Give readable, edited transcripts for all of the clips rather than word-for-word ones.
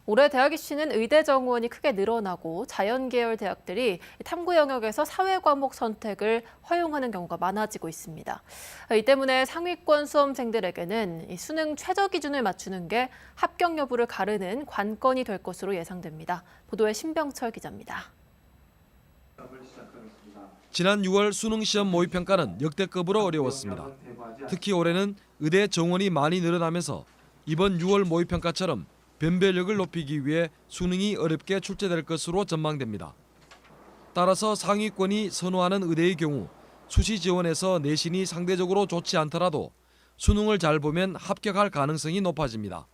올해 대학 입시는 의대 정원이 크게 늘어나고 자연계열 대학들이 탐구 영역에서 사회 과목 선택을 허용하는 경우가 많아지고 있습니다. 이 때문에 상위권 수험생들에게는 이 수능 최저 기준을 맞추는 게 합격 여부를 가르는 관건이 될 것으로 예상됩니다. 보도에 신병철 기자입니다. 지난 6월 수능 시험 모의 평가는 역대급으로 어려웠습니다. 특히 올해는 의대 정원이 많이 늘어나면서 이번 6월 모의 평가처럼 변별력을 높이기 위해 수능이 어렵게 출제될 것으로 전망됩니다. 따라서 상위권이 선호하는 의대의 경우 수시 지원에서 내신이 상대적으로 좋지 않더라도 수능을 잘 보면 합격할 가능성이 높아집니다.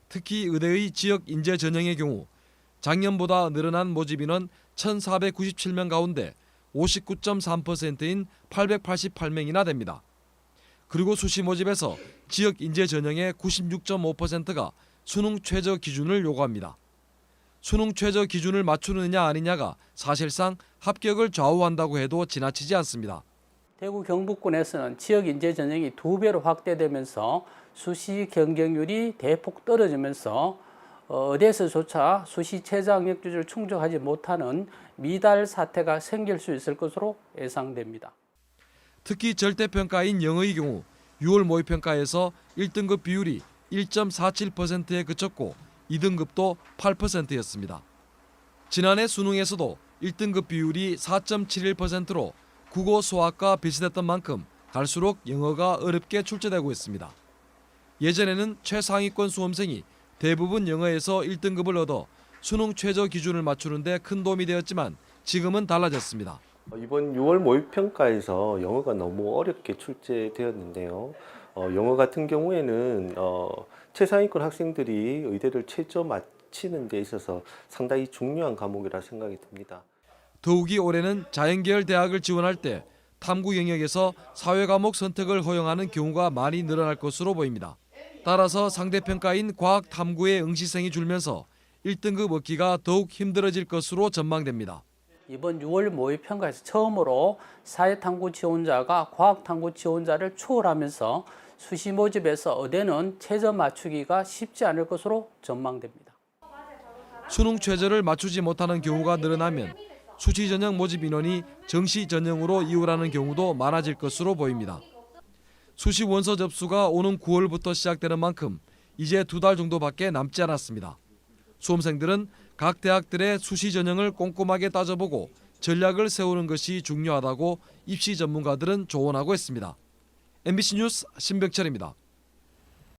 특히 의대의 지역 인재 전형의 경우 작년보다 늘어난 모집 인원 1,497명 가운데 59.3%인 888명이나 됩니다. 그리고 수시 모집에서 지역 인재 전형의 96.5%가 수능 최저 기준을 요구합니다. 수능 최저 기준을 맞추느냐 아니냐가 사실상 합격을 좌우한다고 해도 지나치지 않습니다. 대구 경북권에서는 지역 인재 전형이 2배로 확대되면서 수시 경쟁률이 대폭 떨어지면서 의대에서조차 수시 최저 학력기준을 충족하지 못하는 미달 사태가 생길 수 있을 것으로 예상됩니다. 특히 절대평가인 영어의 경우 6월 모의평가에서 1등급 비율이 1.47%에 그쳤고 2등급도 8%였습니다. 지난해 수능에서도 1등급 비율이 4.71%로 국어 수학과 비슷했던 만큼 갈수록 영어가 어렵게 출제되고 있습니다. 예전에는 최상위권 수험생이 대부분 영어에서 1등급을 얻어 수능 최저 기준을 맞추는 데 큰 도움이 되었지만 지금은 달라졌습니다. 이번 6월 모의평가에서 영어가 너무 어렵게 출제되었는데요. 영어 같은 경우에는 최상위권 학생들이 의대를 최저 마치는 데 있어서 상당히 중요한 과목이라 생각이 듭니다. 더욱이 올해는 자연계열 대학을 지원할 때 탐구 영역에서 사회과목 선택을 허용하는 경우가 많이 늘어날 것으로 보입니다. 따라서 상대평가인 과학 탐구의 응시생이 줄면서 1등급 얻기가 더욱 힘들어질 것으로 전망됩니다. 이번 6월 모의평가에서 처음으로 사회탐구 지원자가 과학탐구 지원자를 초월하면서 수시 모집에서 의대는 최저 맞추기가 쉽지 않을 것으로 전망됩니다. 수능 최저를 맞추지 못하는 경우가 늘어나면 수시 전형 모집 인원이 정시 전형으로 이율하는 경우도 많아질 것으로 보입니다. 수시 원서 접수가 오는 9월부터 시작되는 만큼 이제 2달 정도밖에 남지 않았습니다. 수험생들은 각 대학들의 수시 전형을 꼼꼼하게 따져보고 전략을 세우는 것이 중요하다고 입시 전문가들은 조언하고 있습니다. MBC 뉴스 신병철입니다.